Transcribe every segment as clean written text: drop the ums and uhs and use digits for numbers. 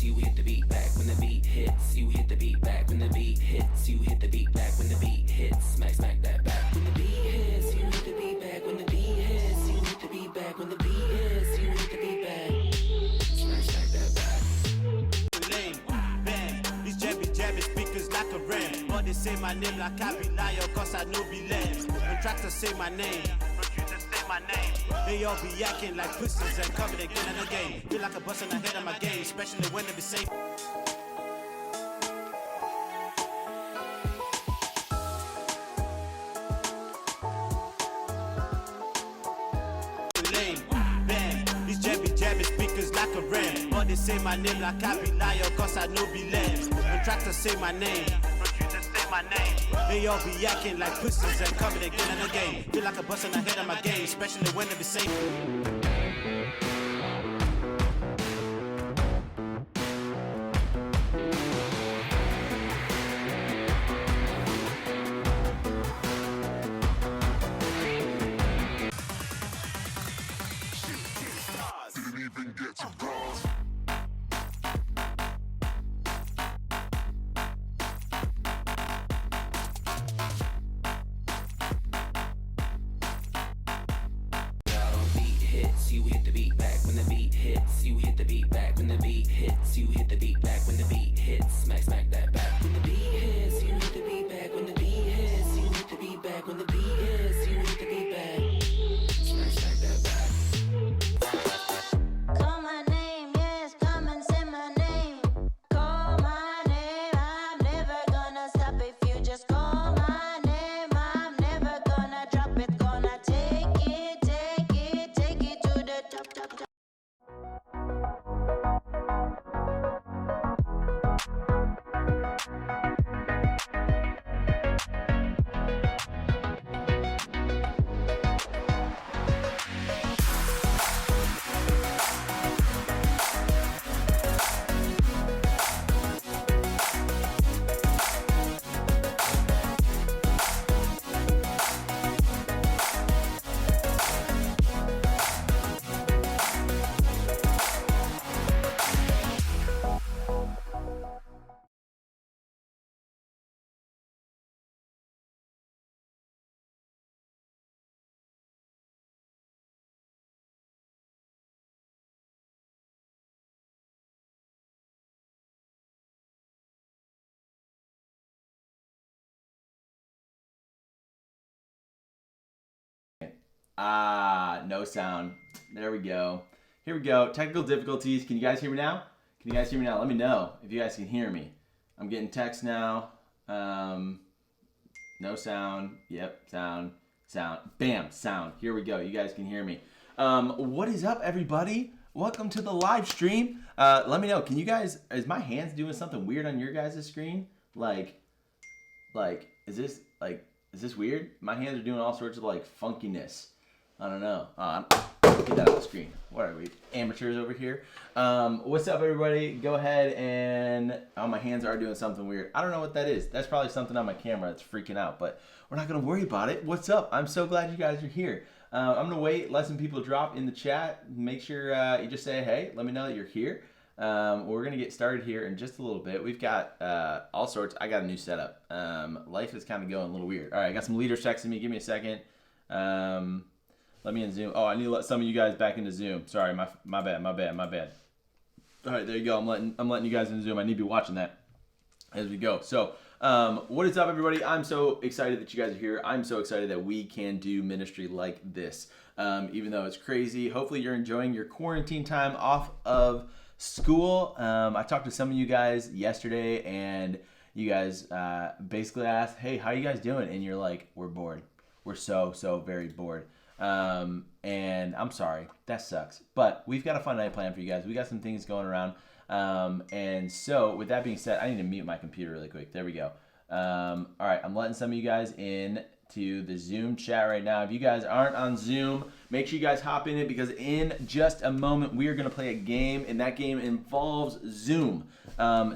hits, you hit the beat back. When the beat hits, you hit the beat back. When the beat hits, you hit the beat back. When the beat hits, smack that back. When the beat hits, you hit the beat back. When the beat hits, you hit the beat back. When the beat hits, you hit the beat back. Smack that back. Lame, bang, these jabbing speakers like a ram. But they say my name like I be liar, cause I know be lame. Contractors say my name, producers say my name. They all be acting like pussies and coming again and again. Feel like a bust on the head of my game, especially when they be safe. Jabbing speakers like a ram. But they say my name like I be liar, cause I know be lame. Contractors say my name, producers say my name. They all be acting like pussies and coming again and again. Feel like a bust on the head of my game, especially when they be safe. You hit the beat back. When the beat hits, you hit the beat back. When the beat hits, you hit the beat back. When the beat hits, smack that back. When the beat hits, you hit the beat back. When the beat hits, you hit the beat back. When the beat hits, you hit the beat back. Smack that back. Call my name, yes, come and say my name. Call my name, I'm never gonna stop if you just call my name. I'm never gonna drop it, gonna take it to the top. No sound. There we go. Here we go. Technical difficulties. Can you guys hear me now? Can you guys hear me now? Let me know if you guys can hear me. I'm getting text now. No sound. Yep, sound. Bam, sound. Here we go. You guys can hear me. What is up, everybody? Welcome to the live stream. Let me know. Can you guys, is my hands doing something weird on your guys' screen? Like, is this weird? My hands are doing all sorts of like funkiness. I don't know. Get that off the screen. What are we, amateurs over here? What's up, everybody? Go ahead and, oh, my hands are doing something weird. I don't know what that is. That's probably something on my camera that's freaking out, but we're not gonna worry about it. What's up? I'm so glad you guys are here. I'm gonna wait, let some people drop in the chat. Make sure you just say, hey, let me know that you're here. We're gonna get started here in just a little bit. We've got all sorts. I got a new setup. Life is kind of going a little weird. All right, I got some leaders texting me. Give me a second. Let me in Zoom. Oh, I need to let some of you guys back into Zoom. Sorry, my bad. All right, there you go. I'm letting you guys into Zoom. I need to be watching that as we go. So, what is up, everybody? I'm so excited that you guys are here. I'm so excited that we can do ministry like this, even though it's crazy. Hopefully, you're enjoying your quarantine time off of school. I talked to some of you guys yesterday, and you guys basically asked, hey, how you guys doing? And you're like, we're bored. We're so very bored. And I'm sorry, that sucks. But we've got a fun night plan for you guys. We got some things going around. And so with that being said, I need to mute my computer really quick. There we go. All right, I'm letting some of you guys in to the Zoom chat right now. If you guys aren't on Zoom, make sure you guys hop in it, because in just a moment we are going to play a game, and that game involves Zoom.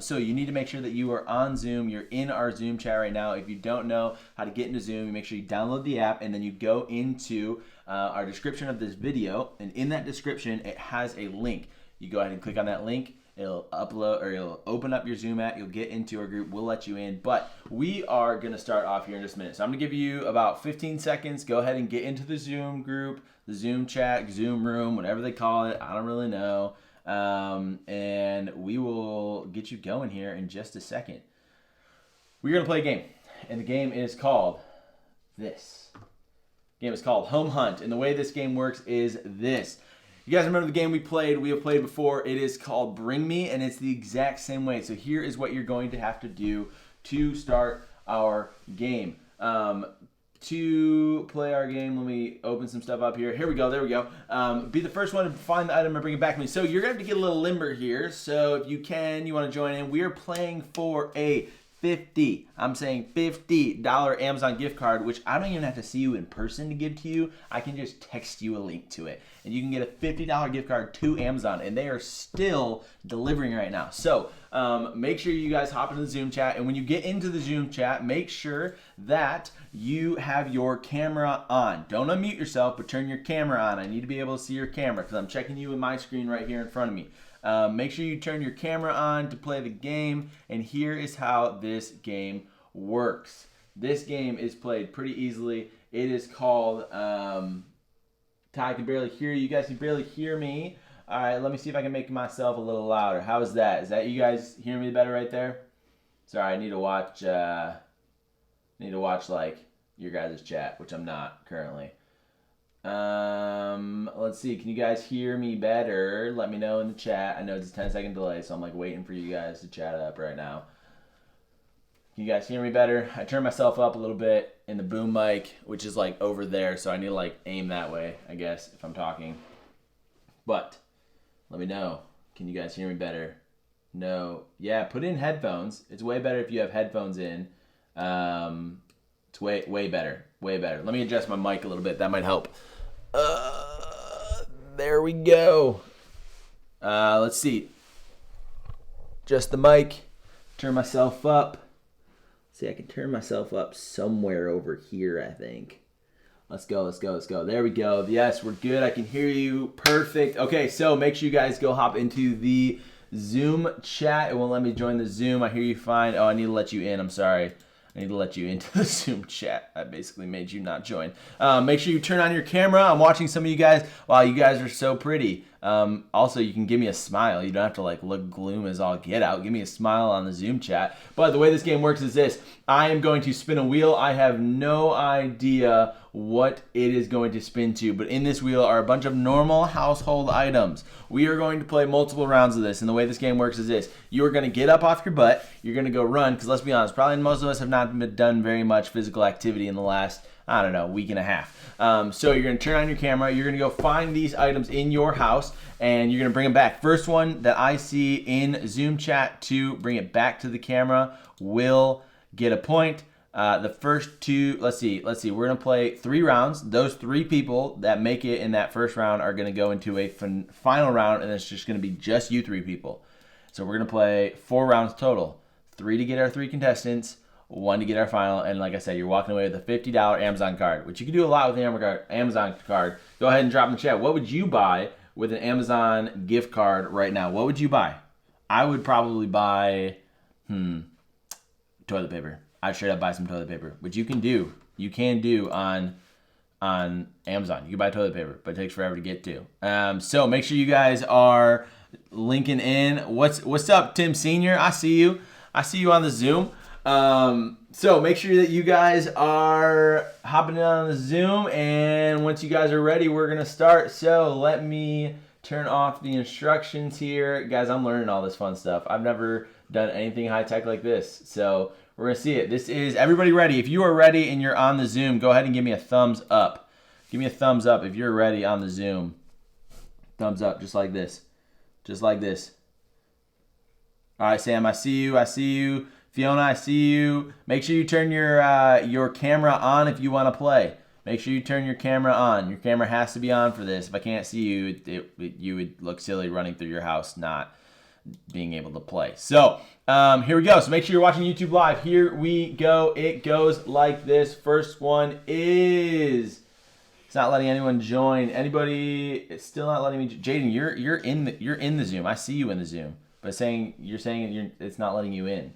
So you need to make sure that you are on Zoom. You're in our Zoom chat right now. If you don't know how to get into Zoom, you make sure you download the app, and then you go into our description of this video, and in that description it has a link. You go ahead and click on that link, It'll upload, or it'll open up your Zoom app. You'll get into our group. We'll let you in. But we are going to start off here in just a minute. So I'm going to give you about 15 seconds. Go ahead and get into the Zoom group, the Zoom chat, Zoom room, whatever they call it. I don't really know. And we will get you going here in just a second. We're going to play a game. And the game is called this. The game is called Home Hunt. And the way this game works is this. You guys remember the game we have played before. It is called Bring Me, and it's the exact same way. So here is what you're going to have to do to start our game. To play our game, let me open some stuff up here. Here we go, there we go. Be the first one to find the item and bring it back to me. So you're going to have to get a little limber here. So if you can, you want to join in. We are playing for a $50 Amazon gift card, which I don't even have to see you in person to give to you. I can just text you a link to it. And you can get a $50 gift card to Amazon, and they are still delivering right now. So make sure you guys hop into the Zoom chat, and when you get into the Zoom chat, make sure that you have your camera on. Don't unmute yourself, but turn your camera on. I need to be able to see your camera because I'm checking you in my screen right here in front of me. Make sure you turn your camera on to play the game, and here is how this game works. This game is played pretty easily. It is called, Ty, I can barely hear you. You guys can barely hear me. All right, let me see if I can make myself a little louder. How is that? Is that you guys hearing me better right there? Sorry, I need to watch like your guys' chat, which I'm not currently. Let's see. Can you guys hear me better? Let me know in the chat. I know it's a 10-second delay, so I'm like waiting for you guys to chat up right now. Can you guys hear me better? I turned myself up a little bit in the boom mic, which is like over there, so I need to like aim that way, I guess, if I'm talking. But let me know. Can you guys hear me better? No. Yeah, put in headphones. It's way better if you have headphones in. It's way better. Way better. Let me adjust my mic a little bit. That might help. There we go. Let's see. Just the mic. Turn myself up. See, I can turn myself up somewhere over here, I think. Let's go. There we go. Yes, we're good. I can hear you. Perfect. Okay, so make sure you guys go hop into the Zoom chat. It won't let me join the Zoom. I hear you fine. Oh, I need to let you in. I'm sorry. I need to let you into the Zoom chat. I basically made you not join. Make sure you turn on your camera. I'm watching some of you guys. Wow, you guys are so pretty. Also, you can give me a smile. You don't have to like look gloom as all get out. Give me a smile on the Zoom chat. But the way this game works is this. I am going to spin a wheel. I have no idea what it is going to spin to, but in this wheel are a bunch of normal household items. We are going to play multiple rounds of this, and the way this game works is this. You are going to get up off your butt. You're going to go run, because let's be honest, probably most of us have not done very much physical activity in the last, I don't know, week and a half. So you're going to turn on your camera. You're going to go find these items in your house, and you're going to bring them back. First one that I see in Zoom chat to bring it back to the camera will get a point. The first two, let's see, we're going to play 3 rounds. Those 3 people that make it in that first round are going to go into a final round, and it's just going to be just you 3 people. So we're going to play 4 rounds total. 3 to get our 3 contestants, 1 to get our final, and like I said, you're walking away with a $50 Amazon card, which you can do a lot with the Amazon card. Go ahead and drop in the chat. What would you buy with an Amazon gift card right now? What would you buy? I would probably buy, toilet paper. I'd straight up buy some toilet paper, which you can do. You can do on Amazon. You can buy toilet paper, but it takes forever to get to. So make sure you guys are linking in. What's up, Tim Senior? I see you. I see you on the Zoom. So make sure that you guys are hopping in on the Zoom, and once you guys are ready, we're gonna start. So let me turn off the instructions here, guys. I'm learning all this fun stuff. I've never done anything high tech like this, so we're gonna see it. This is everybody ready. If you are ready and you're on the Zoom, go ahead and give me a thumbs up. Give me a thumbs up if you're ready on the Zoom. Thumbs up, just like this. Just like this. All right, Sam, I see you. I see you. Fiona, I see you. Make sure you turn your camera on if you want to play. Make sure you turn your camera on. Your camera has to be on for this. If I can't see you, you would look silly running through your house, not being able to play. So here we go. So make sure you're watching YouTube Live. Here we go. It goes like this. First one is, it's not letting anyone join. Anybody? It's still not letting me. Jaden, you're in the Zoom. I see you in the Zoom, but you're saying it's not letting you in.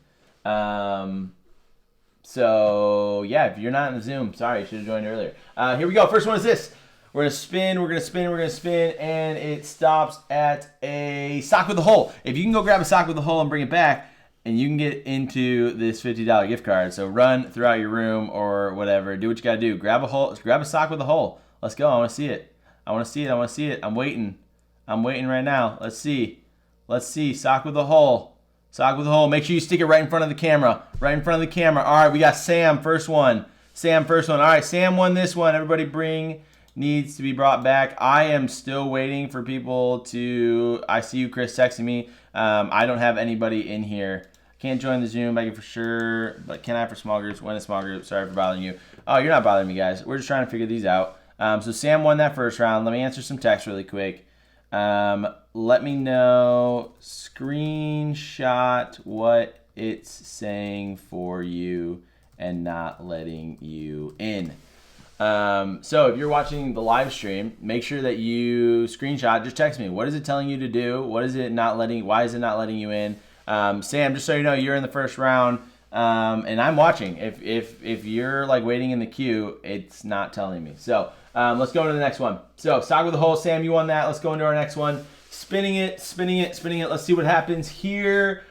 So yeah, if you're not in the Zoom, sorry, you should have joined earlier. Here we go. First one is this. We're gonna spin, and it stops at a sock with a hole. If you can go grab a sock with a hole and bring it back, and you can get into this $50 gift card. So run throughout your room or whatever. Do what you gotta do. Grab a sock with a hole. Let's go. I wanna see it. I'm waiting right now. Let's see. Sock with a hole. Make sure you stick it right in front of the camera. All right, we got Sam, first one. All right, Sam won this one. Everybody needs to be brought back. I am still waiting for people to... I see you, Chris, texting me. I don't have anybody in here. Can't join the Zoom, I can for sure. But can I for small groups? When a small group? Sorry for bothering you. Oh, you're not bothering me, guys. We're just trying to figure these out. So Sam won that first round. Let me answer some text really quick. Let me know, screenshot what it's saying for you and not letting you in. So if you're watching the live stream, make sure that you screenshot, just text me. What is it telling you to do? Why is it not letting you in? Sam, just so you know, you're in the first round. And I'm watching. If you're like waiting in the queue, it's not telling me. So let's go into the next one. So sock with the hole, Sam, you won that. Let's go into our next one. Spinning it. Let's see what happens here.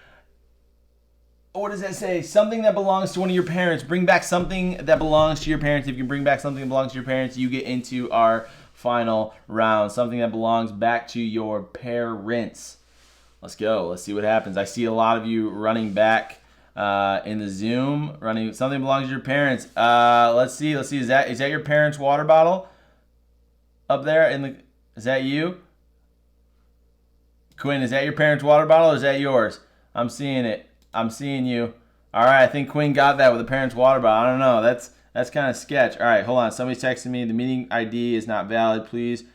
What does that say? Something that belongs to one of your parents. Bring back something that belongs to your parents. If you can bring back something that belongs to your parents, you get into our final round. Something that belongs back to your parents. Let's go. Let's see what happens. I see a lot of you running back in the Zoom. Something belongs to your parents. Let's see. Is that your parents' water bottle up there? Is that you? Quinn, is that your parents' water bottle or is that yours? I'm seeing it. I'm seeing you. All right, I think Quinn got that with the parents' water bottle. I don't know. That's kind of sketch. All right, hold on. Somebody's texting me. The meeting ID is not valid. Please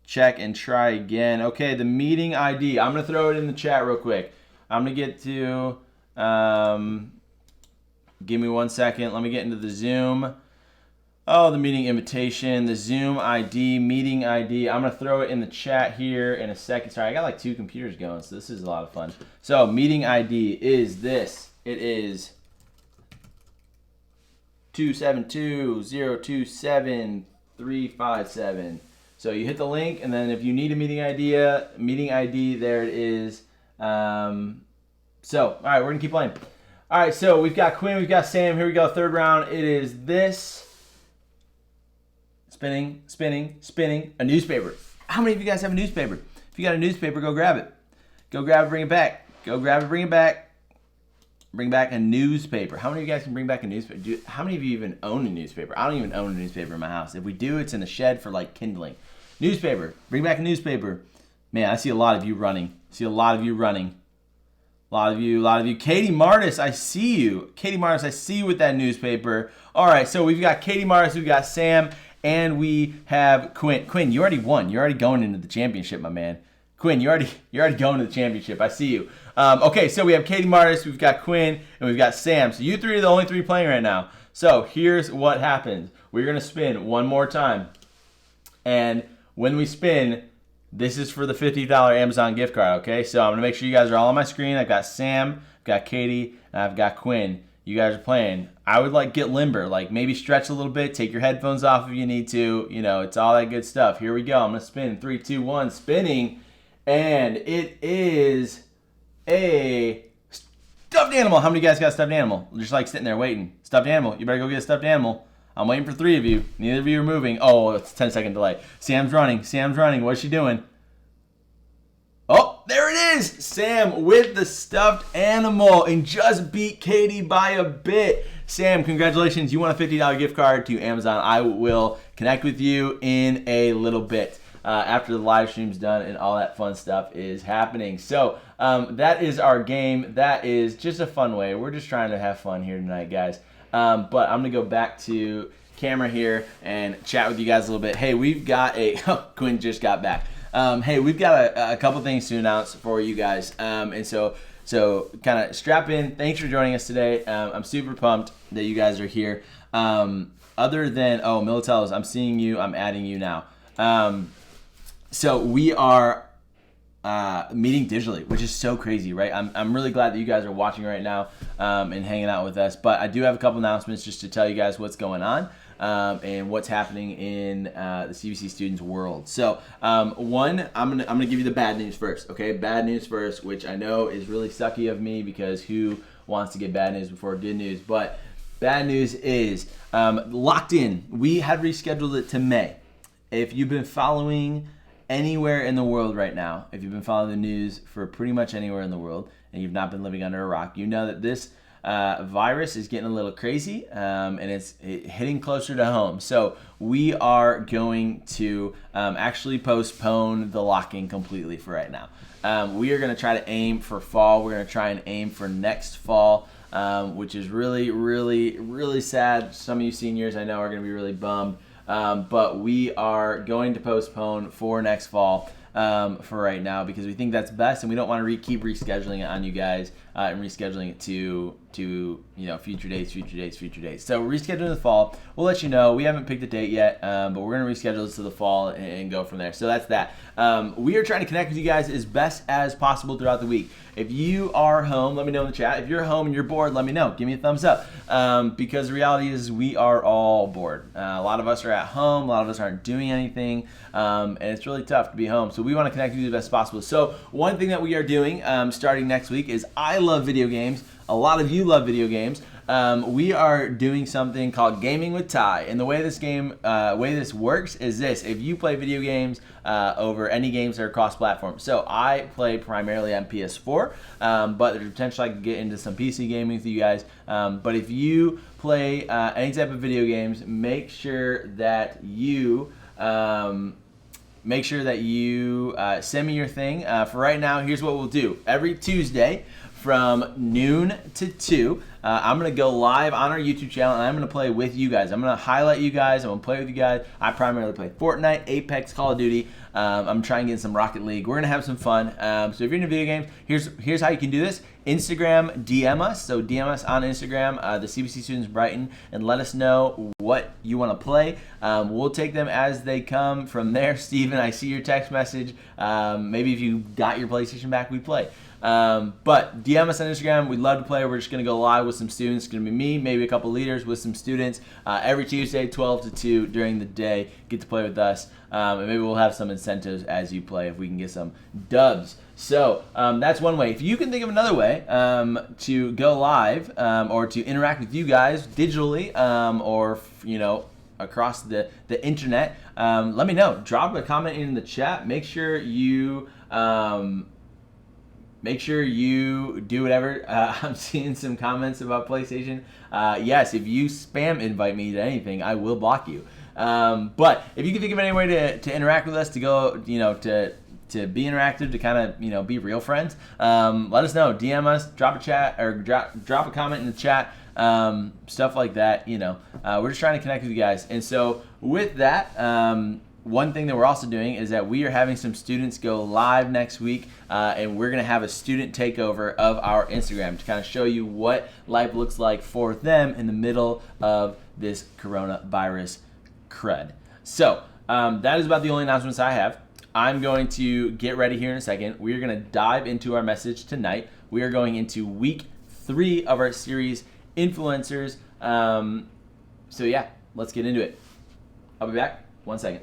check and try again. Okay, the meeting ID. I'm going to throw it in the chat real quick. I'm going to get to... give me 1 second. Let me get into the Zoom. Oh, the meeting invitation, the Zoom ID, meeting ID. I'm going to throw it in the chat here in a second. Sorry, I got like 2 computers going, so this is a lot of fun. So meeting ID is this. It is 272-027-357. So you hit the link, and then if you need a meeting ID, there it is. So, all right, we're going to keep playing. All right, so we've got Quinn, we've got Sam. Here we go, third round. It is this. Spinning, a newspaper. How many of you guys have a newspaper? If you got a newspaper, go grab it. Go grab it, bring it back. Go grab it, bring it back. Bring back a newspaper. How many of you guys can bring back a newspaper? How many of you even own a newspaper? I don't even own a newspaper in my house. If we do, it's in the shed for like kindling. Newspaper. Bring back a newspaper. Man, I see a lot of you running. A lot of you. Katie Martis, I see you. Katie Martis, I see you with that newspaper. All right, so we've got Katie Martis, we've got Sam, and we have Quinn. Quinn, you already won. You're already going into the championship, my man. Quinn, you're already going to the championship. I see you. Okay, so we have Katie Martis, we've got Quinn, and we've got Sam. So you three are the only 3 playing right now. So here's what happens. We're going to spin one more time. And when we spin, this is for the $50 Amazon gift card, okay? So I'm going to make sure you guys are all on my screen. I've got Sam, I've got Katie, and I've got Quinn. You guys are playing. I would get limber, maybe stretch a little bit, take your headphones off if you need to. It's all that good stuff. Here we go. I'm going to spin. 3, 2, 1, spinning. And it is a stuffed animal. How many of you guys got a stuffed animal? Just sitting there waiting. Stuffed animal. You better go get a stuffed animal. I'm waiting for 3 of you. Neither of you are moving. Oh, it's a 10-second delay. Sam's running. What's she doing? Oh, there it is. Sam with the stuffed animal and just beat Katie by a bit. Sam, congratulations. You won a $50 gift card to Amazon. I will connect with you in a little bit after the live stream's done and all that fun stuff is happening. So that is our game. That is just a fun way. We're just trying to have fun here tonight, guys. But I'm going to go back to camera here and chat with you guys a little bit. Hey, we've got Quinn just got back. Hey, we've got a couple things to announce for you guys. And so kind of strap in. Thanks for joining us today. I'm super pumped that you guys are here. Other than, Militellos, I'm seeing you. I'm adding you now. So we are meeting digitally, which is so crazy, right? I'm really glad that you guys are watching right now and hanging out with us. But I do have a couple announcements just to tell you guys what's going on and what's happening in the CBC students world. So one, I'm gonna give you the bad news first, okay? Bad news first, which I know is really sucky of me because who wants to get bad news before good news? But bad news is locked in. We had rescheduled it to May. If you've been following anywhere in the world right now, if you've been following the news for pretty much anywhere in the world and you've not been living under a rock, you know that this virus is getting a little crazy and it's hitting closer to home. So we are going to actually postpone the lock-in completely for right now. We are going to try to aim for fall. We're going to try and aim for next fall, which is really, really, really sad. Some of you seniors I know are going to be really bummed. But we are going to postpone for next fall for right now because we think that's best, and we don't want to keep rescheduling it on you guys and rescheduling it to future dates. So rescheduling the fall. We'll let you know. We haven't picked a date yet, but we're going to reschedule this to the fall and go from there. So that's that. We are trying to connect with you guys as best as possible throughout the week. If you are home, let me know in the chat. If you're home and you're bored, let me know. Give me a thumbs up because the reality is we are all bored. A lot of us are at home. A lot of us aren't doing anything, and it's really tough to be home. So we want to connect with you the best possible. So one thing that we are doing starting next week is I love video games. A lot of you love video games. We are doing something called Gaming with Ty, and the way this works is this: if you play video games over any games that are cross-platform, so I play primarily on PS4, but there's potential I could get into some PC gaming with you guys. But if you play any type of video games, make sure that you send me your thing. For right now, here's what we'll do: every Tuesday from noon to 2, I'm going to go live on our YouTube channel, and I'm going to play with you guys. I'm going to highlight you guys. I'm going to play with you guys. I primarily play Fortnite, Apex, Call of Duty. I'm trying to get some Rocket League. We're going to have some fun. So if you're into video games, here's how you can do this. Instagram, DM us. So DM us on Instagram, the CBC Students Brighton, and let us know what you want to play. We'll take them as they come. From there, Steven, I see your text message. Maybe if you got your PlayStation back, we play. But DM us on Instagram. We'd love to play. We're just going to go live with some students. It's going to be me, maybe a couple leaders with some students every Tuesday, 12 to 2 during the day. Get to play with us. And maybe we'll have some incentives as you play if we can get some dubs. So that's one way. If you can think of another way to go live or to interact with you guys digitally or across the internet, let me know. Drop a comment in the chat. Make sure you do whatever. I'm seeing some comments about PlayStation. Yes, if you spam invite me to anything, I will block you. But if you can think of any way to interact with us, to go, to be interactive, to kind of, be real friends, let us know. DM us, drop a chat, or drop a comment in the chat, stuff like that. We're just trying to connect with you guys. And so with that, one thing that we're also doing is that we are having some students go live next week, and we're going to have a student takeover of our Instagram to kind of show you what life looks like for them in the middle of this coronavirus crud. So that is about the only announcements I have. I'm going to get ready here in a second. We are going to dive into our message tonight. We are going into week 3 of our series, Influencers. So yeah, let's get into it. I'll be back. 1 second.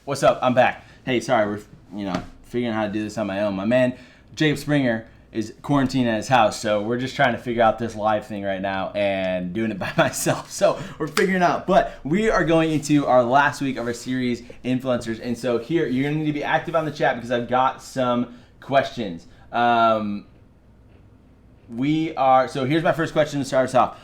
What's up? I'm back. Hey, sorry, we're figuring out how to do this on my own. My man Jacob Springer is quarantined at his house, so we're just trying to figure out this live thing right now and doing it by myself. So we're figuring it out. But we are going into our last week of our series, Influencers. And so here, you're gonna need to be active on the chat because I've got some questions. So here's my first question to start us off.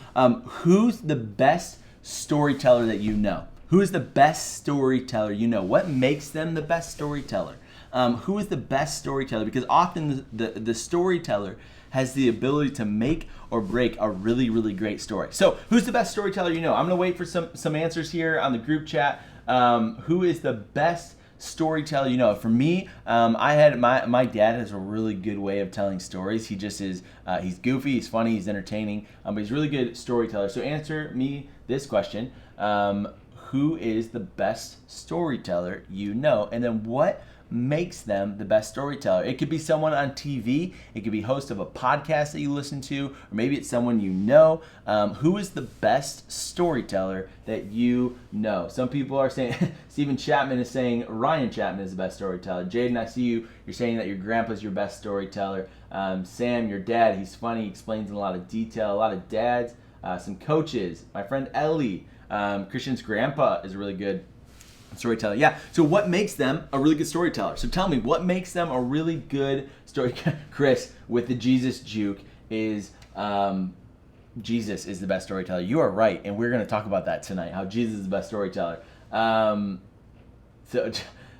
Who's the best storyteller that you know? Who is the best storyteller you know? What makes them the best storyteller? Who is the best storyteller? Because often the storyteller has the ability to make or break a really, really great story. So who's the best storyteller you know? I'm gonna wait for some answers here on the group chat. Who is the best storyteller you know? For me, I had my dad has a really good way of telling stories. He just is, he's goofy, he's funny, he's entertaining, but he's a really good storyteller. So answer me this question. Who is the best storyteller you know? And then what makes them the best storyteller? It could be someone on TV, it could be host of a podcast that you listen to, or maybe it's someone you know. Who is the best storyteller that you know? Some people are saying, Stephen Chapman is saying Ryan Chapman is the best storyteller. Jaden, I see you're saying that your grandpa's your best storyteller. Sam, your dad, he's funny, he explains in a lot of detail. A lot of dads, some coaches, my friend Ellie, Christian's grandpa is a really good storyteller. Yeah. So what makes them a really good storyteller? So tell me, what makes them a really good story? Chris with the Jesus juke is Jesus is the best storyteller. You are right, and we're going to talk about that tonight. How Jesus is the best storyteller. So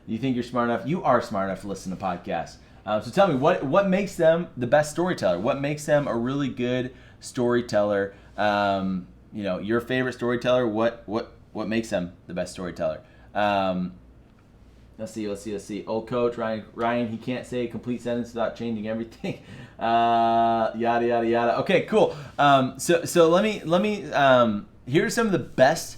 you think you're smart enough? You are smart enough to listen to podcasts. So tell me, what makes them the best storyteller? What makes them a really good storyteller? Your favorite storyteller. What makes them the best storyteller? Let's see. Old coach Ryan, he can't say a complete sentence without changing everything. Yada yada yada. Okay, cool. So let me. Here's some of the best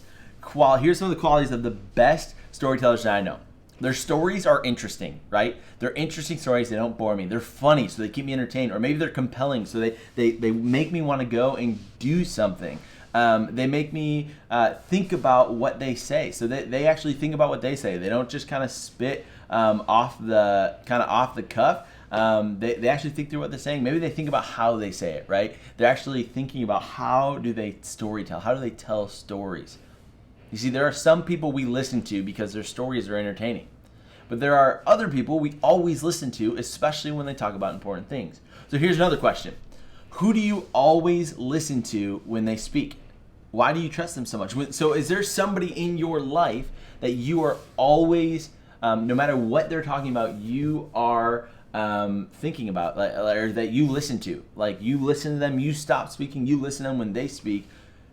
Here's some of the qualities of the best storytellers that I know. Their stories are interesting, right? They're interesting stories. They don't bore me. They're funny, so they keep me entertained. Or maybe they're compelling, so they make me want to go and do something. They make me think about what they say. So they actually think about what they say. They don't just kind of spit off the cuff. They actually think through what they're saying. Maybe they think about how they say it, right? They're actually thinking about how do they storytell? How do they tell stories? You see, there are some people we listen to because their stories are entertaining. But there are other people we always listen to, especially when they talk about important things. So here's another question. Who do you always listen to when they speak? Why do you trust them so much? So is there somebody in your life that you are always, no matter what they're talking about, you are thinking about, or that you listen to? Like you listen to them, you stop speaking, you listen to them when they speak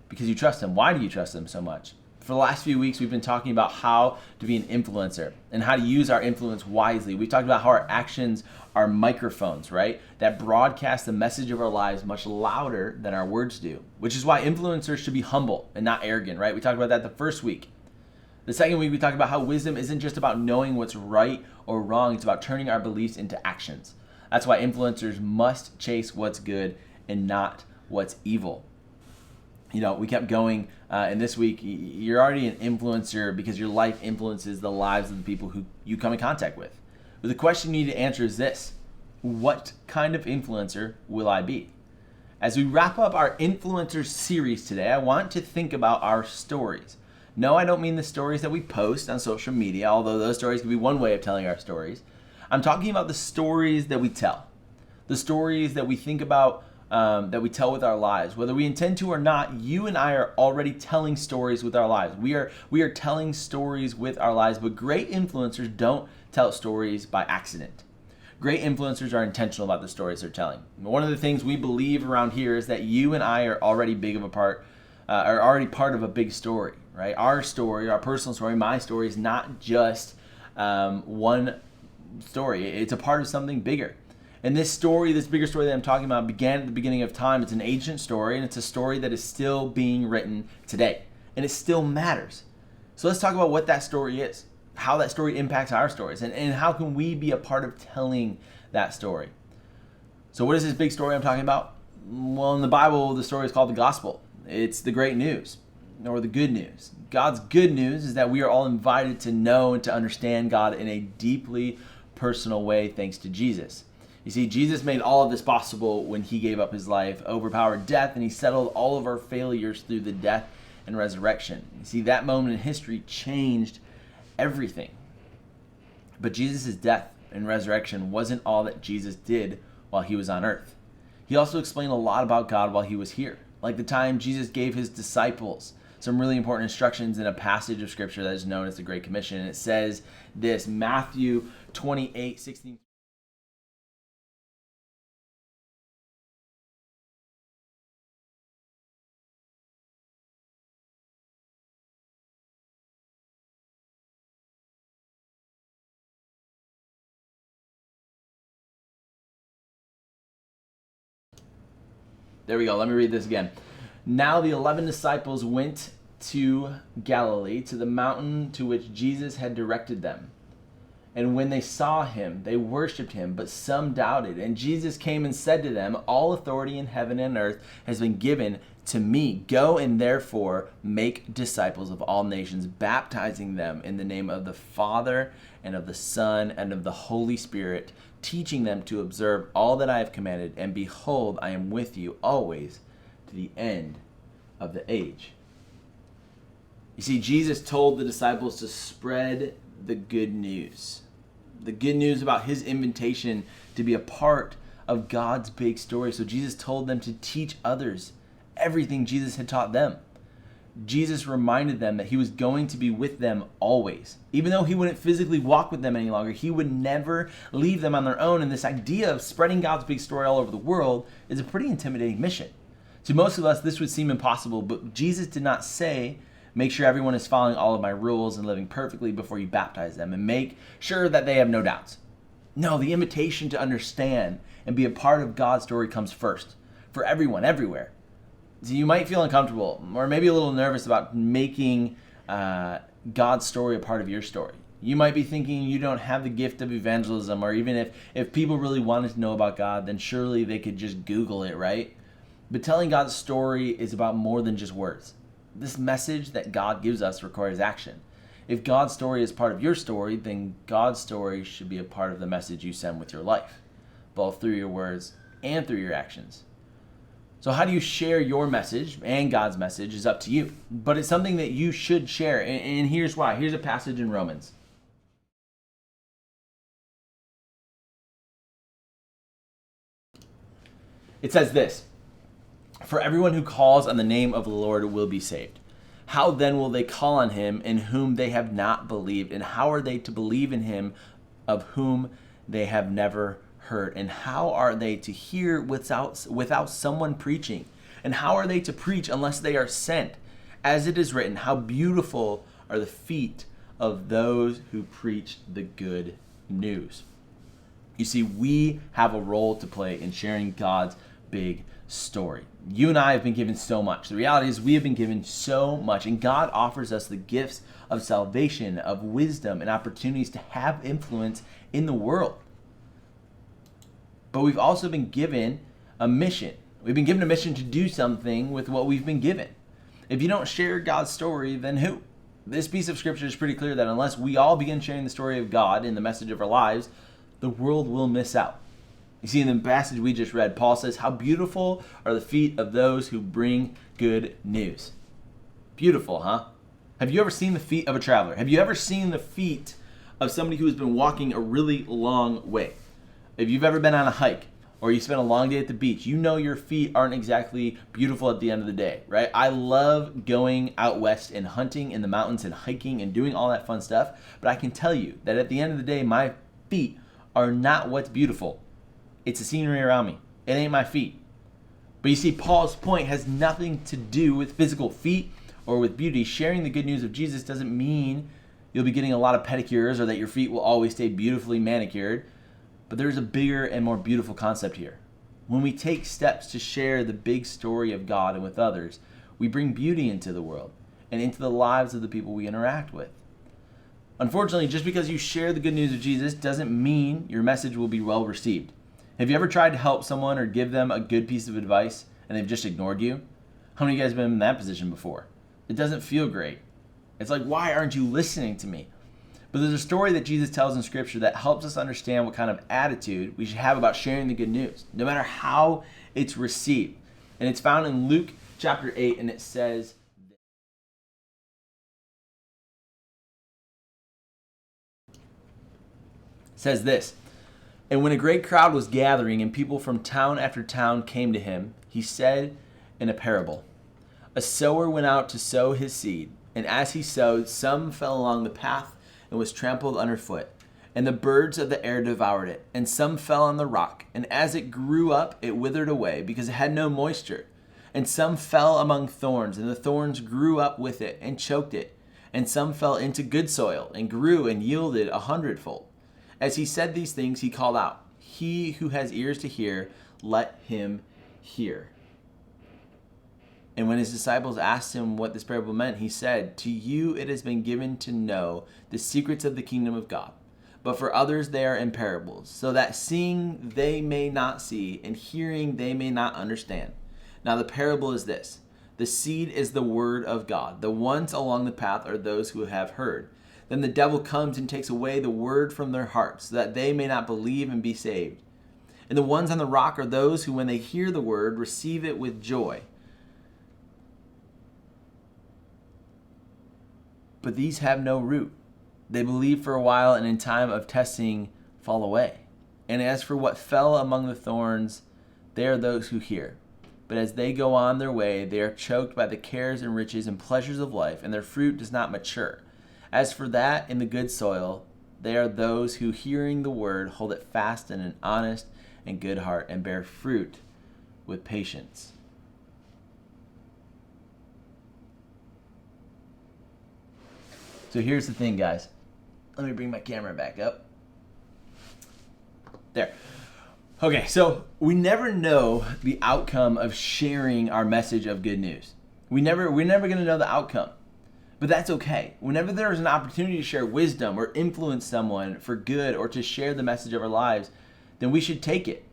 because you trust them. Why do you trust them so much? For the last few weeks, we've been talking about how to be an influencer and how to use our influence wisely. We talked about how our actions are microphones, right? That broadcast the message of our lives much louder than our words do, which is why influencers should be humble and not arrogant, right? We talked about that the first week. The second week, we talked about how wisdom isn't just about knowing what's right or wrong. It's about turning our beliefs into actions. That's why influencers must chase what's good and not what's evil. We kept going, and this week, you're already an influencer because your life influences the lives of the people who you come in contact with. But the question you need to answer is this: what kind of influencer will I be? As we wrap up our influencer series today, I want to think about our stories. No, I don't mean the stories that we post on social media, although those stories can be one way of telling our stories. I'm talking about the stories that we tell, the stories that we think about, that we tell with our lives. Whether we intend to or not, you and I are already telling stories with our lives. We are telling stories with our lives, but great influencers don't tell stories by accident. Great influencers are intentional about the stories they're telling. One of the things we believe around here is that you and I are already part of a big story, right? Our story, our personal story, my story is not just one story. It's a part of something bigger. And this bigger story that I'm talking about began at the beginning of time. It's an ancient story, and it's a story that is still being written today. And it still matters. So let's talk about what that story is, how that story impacts our stories, and how can we be a part of telling that story. So what is this big story I'm talking about? Well, in the Bible, the story is called the gospel. It's the great news. or the good news. God's good news is that we are all invited to know and to understand God in a deeply personal way thanks to Jesus. You see, Jesus made all of this possible when he gave up his life, overpowered death, and he settled all of our failures through the death and resurrection. You see, that moment in history changed everything. But Jesus' death and resurrection wasn't all that Jesus did while he was on earth. He also explained a lot about God while he was here. Like the time Jesus gave his disciples some really important instructions in a passage of scripture that is known as the Great Commission. And it says this, Matthew 28:16. There we go. Let me read this again. Now the 11 disciples went to Galilee, to the mountain to which Jesus had directed them. And when they saw him, they worshipped him, but some doubted. And Jesus came and said to them, all authority in heaven and earth has been given to me. Go and therefore make disciples of all nations, baptizing them in the name of the Father and of the Son and of the Holy Spirit, teaching them to observe all that I have commanded. And behold, I am with you always to the end of the age. You see, Jesus told the disciples to spread the good news. The good news about his invitation to be a part of God's big story. So Jesus told them to teach others everything Jesus had taught them. Jesus reminded them that he was going to be with them always. Even though he wouldn't physically walk with them any longer, he would never leave them on their own. And this idea of spreading God's big story all over the world is a pretty intimidating mission. To most of us, this would seem impossible, but Jesus did not say, make sure everyone is following all of my rules and living perfectly before you baptize them, and make sure that they have no doubts. No, the invitation to understand and be a part of God's story comes first, for everyone, everywhere. So you might feel uncomfortable or maybe a little nervous about making God's story a part of your story. You might be thinking you don't have the gift of evangelism, or even if people really wanted to know about God, then surely they could just Google it, right? But telling God's story is about more than just words. This message that God gives us requires action. If God's story is part of your story, then God's story should be a part of the message you send with your life, both through your words and through your actions. So how do you share your message and God's message is up to you. But it's something that you should share. And here's why. Here's a passage in Romans. It says this, for everyone who calls on the name of the Lord will be saved. How then will they call on him in whom they have not believed? And how are they to believe in him of whom they have never heard? And how are they to hear without someone preaching? And how are they to preach unless they are sent? As it is written, how beautiful are the feet of those who preach the good news. You see, we have a role to play in sharing God's big story. You and I have been given so much. The reality is we have been given so much, and God offers us the gifts of salvation, of wisdom, and opportunities to have influence in the world. But we've also been given a mission. We've been given a mission to do something with what we've been given. If you don't share God's story, then who? This piece of scripture is pretty clear that unless we all begin sharing the story of God in the message of our lives, the world will miss out. You see, in the passage we just read, Paul says, how beautiful are the feet of those who bring good news. Beautiful, huh? Have you ever seen the feet of a traveler? Have you ever seen the feet of somebody who has been walking a really long way? If you've ever been on a hike or you spent a long day at the beach, you know your feet aren't exactly beautiful at the end of the day, right? I love going out west and hunting in the mountains and hiking and doing all that fun stuff, but I can tell you that at the end of the day, my feet are not what's beautiful. It's the scenery around me. It ain't my feet. But you see, Paul's point has nothing to do with physical feet or with beauty. Sharing the good news of Jesus doesn't mean you'll be getting a lot of pedicures or that your feet will always stay beautifully manicured. But there's a bigger and more beautiful concept here. When we take steps to share the big story of God and with others, we bring beauty into the world and into the lives of the people we interact with. Unfortunately, just because you share the good news of Jesus doesn't mean your message will be well received. Have you ever tried to help someone or give them a good piece of advice and they've just ignored you? How many of you guys have been in that position before? It doesn't feel great. It's like, why aren't you listening to me? But there's a story that Jesus tells in Scripture that helps us understand what kind of attitude we should have about sharing the good news, no matter how it's received. And it's found in Luke chapter 8, and it says this. And when a great crowd was gathering and people from town after town came to him, he said in a parable, a sower went out to sow his seed, and as he sowed, some fell along the path and was trampled underfoot, and the birds of the air devoured it. And some fell on the rock, and as it grew up, it withered away, because it had no moisture. And some fell among thorns, and the thorns grew up with it and choked it. And some fell into good soil, and grew and yielded 100-fold. As he said these things, he called out, he who has ears to hear, let him hear. And when his disciples asked him what this parable meant, he said, to you it has been given to know the secrets of the kingdom of God. But for others they are in parables, so that seeing they may not see, and hearing they may not understand. Now the parable is this. The seed is the word of God. The ones along the path are those who have heard. Then the devil comes and takes away the word from their hearts, so that they may not believe and be saved. And the ones on the rock are those who, when they hear the word, receive it with joy. But these have no root. They believe for a while, and in time of testing fall away. And as for what fell among the thorns, they are those who hear. But as they go on their way, they are choked by the cares and riches and pleasures of life, and their fruit does not mature. As for that in the good soil, they are those who, hearing the word, hold it fast in an honest and good heart, and bear fruit with patience. So here's the thing, guys. Let me bring my camera back up. There. Okay, so we never know the outcome of sharing our message of good news. We're never going to know the outcome. But that's okay. Whenever there's an opportunity to share wisdom or influence someone for good or to share the message of our lives, then we should take it.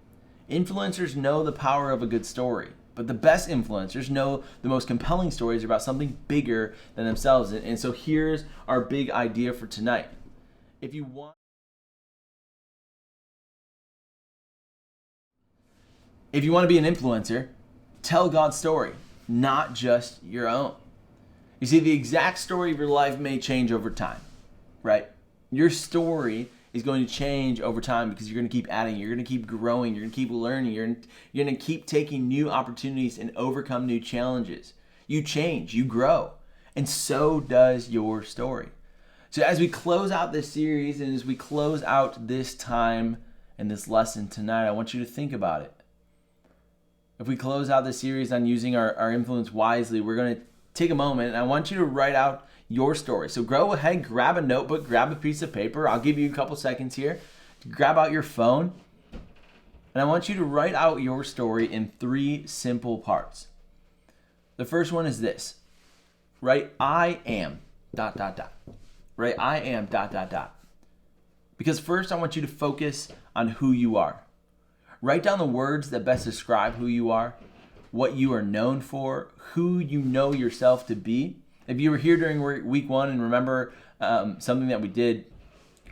Influencers know the power of a good story. But the best influencers know the most compelling stories about something bigger than themselves. And so here's our big idea for tonight. If you want to be an influencer, tell God's story, not just your own. You see, the exact story of your life may change over time, right? Your story is going to change over time because you're going to keep adding, you're going to keep growing, you're going to keep learning, you're going to keep taking new opportunities and overcome new challenges. You change, you grow, and so does your story. So as we close out this series and as we close out this time and this lesson tonight, I want you to think about it. If we close out this series on using our influence wisely, we're going to take a moment and I want you to write out your story. So go ahead, grab a notebook, grab a piece of paper. I'll give you a couple seconds here. Grab out your phone. And I want you to write out your story in 3 simple parts. The first one is this. Write, I am, ... Write, I am, ... Because first I want you to focus on who you are. Write down the words that best describe who you are, what you are known for, who you know yourself to be. If you were here during week 1 and remember something that we did,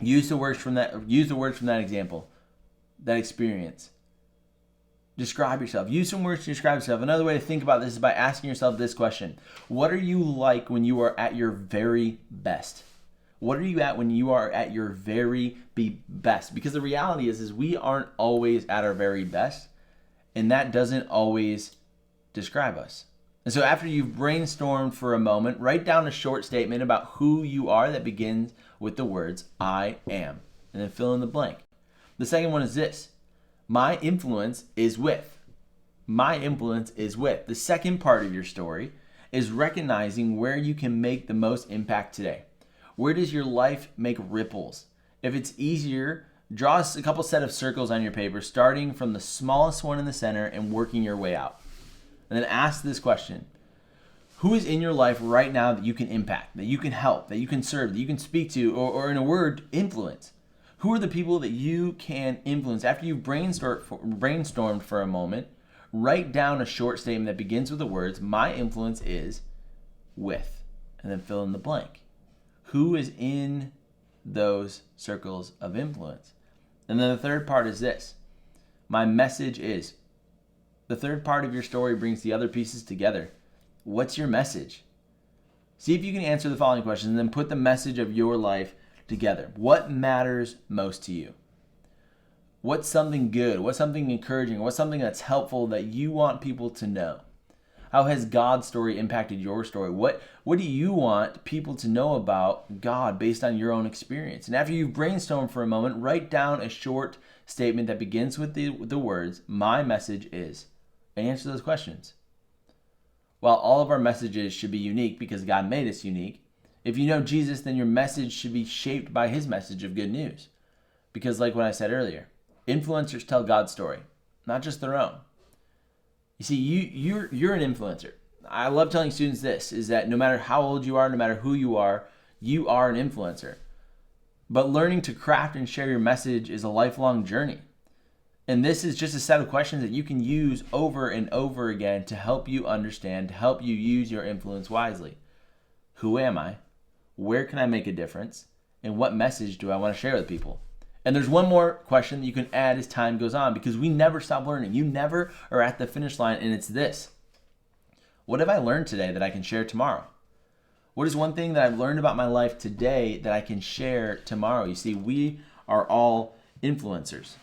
use the words from that example, that experience. Describe yourself. Use some words to describe yourself. Another way to think about this is by asking yourself this question. What are you like when you are at your very best? What are you at when you are at your very best? Because the reality is we aren't always at our very best, and that doesn't always describe us. And so after you've brainstormed for a moment, write down a short statement about who you are that begins with the words, I am, and then fill in the blank. The second one is this. My influence is with. My influence is with. The second part of your story is recognizing where you can make the most impact today. Where does your life make ripples? If it's easier, draw a couple set of circles on your paper, starting from the smallest one in the center and working your way out. And then ask this question. Who is in your life right now that you can impact, that you can help, that you can serve, that you can speak to, or in a word, influence? Who are the people that you can influence? After you've brainstormed for a moment, write down a short statement that begins with the words, my influence is, with, and then fill in the blank. Who is in those circles of influence? And then the third part is this. My message is. The third part of your story brings the other pieces together. What's your message? See if you can answer the following questions and then put the message of your life together. What matters most to you? What's something good? What's something encouraging? What's something that's helpful that you want people to know? How has God's story impacted your story? What do you want people to know about God based on your own experience? And after you've brainstormed for a moment, write down a short statement that begins with the words, my message is, and answer those questions. While all of our messages should be unique because God made us unique, if you know Jesus, then your message should be shaped by his message of good news. Because like what I said earlier, influencers tell God's story, not just their own. You see, you're an influencer. I love telling students this, is that no matter how old you are, no matter who you are an influencer. But learning to craft and share your message is a lifelong journey. And this is just a set of questions that you can use over and over again to help you understand, to help you use your influence wisely. Who am I? Where can I make a difference? And what message do I want to share with people? And there's one more question that you can add as time goes on, because we never stop learning. You never are at the finish line, and it's this. What have I learned today that I can share tomorrow? What is one thing that I've learned about my life today that I can share tomorrow? You see, we are all influencers.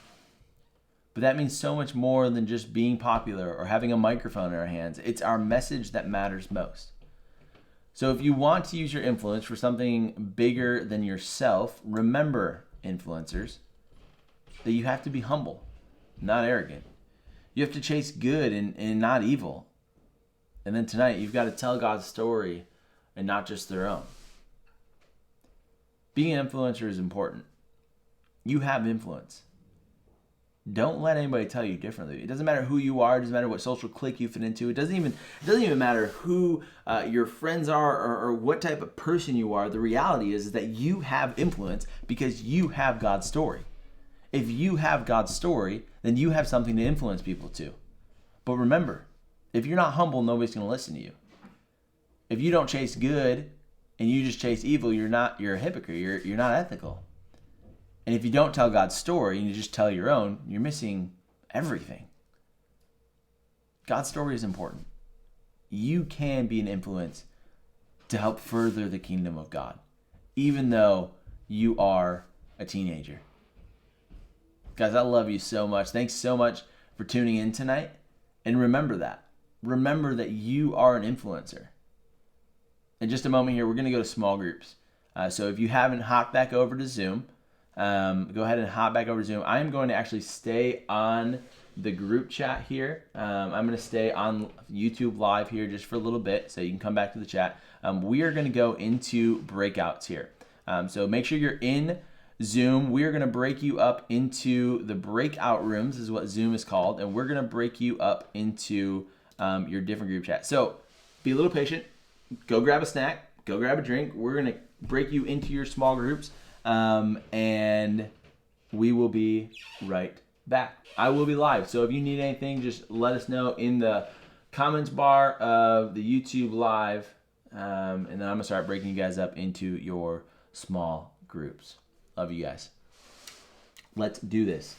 But that means so much more than just being popular or having a microphone in our hands. It's our message that matters most. So if you want to use your influence for something bigger than yourself, remember, influencers, that you have to be humble, not arrogant. You have to chase good and not evil. And then tonight, you've got to tell God's story and not just their own. Being an influencer is important. You have influence. Don't let anybody tell you differently. It doesn't matter who you are. It doesn't matter what social clique you fit into. It doesn't even matter who your friends are or what type of person you are. The reality is that you have influence because you have God's story. If you have God's story, then you have something to influence people to. But remember, if you're not humble, nobody's going to listen to you. If you don't chase good and you just chase evil, you're a hypocrite. You're not ethical. And if you don't tell God's story and you just tell your own, you're missing everything. God's story is important. You can be an influence to help further the kingdom of God, even though you are a teenager. Guys, I love you so much. Thanks so much for tuning in tonight. And remember that. Remember that you are an influencer. In just a moment here, we're going to go to small groups. So if you haven't hopped back over to Zoom, go ahead and hop back over to Zoom. I'm going to actually stay on the group chat here. I'm going to stay on YouTube Live here just for a little bit so you can come back to the chat. We are going to go into breakouts here. So make sure you're in Zoom. We are going to break you up into the breakout rooms, is what Zoom is called, and we're going to break you up into your different group chat. So be a little patient. Go grab a snack. Go grab a drink. We're going to break you into your small groups. And we will be right back. I will be live. So if you need anything, just let us know in the comments bar of the YouTube Live. And then I'm going to start breaking you guys up into your small groups. Love you guys. Let's do this.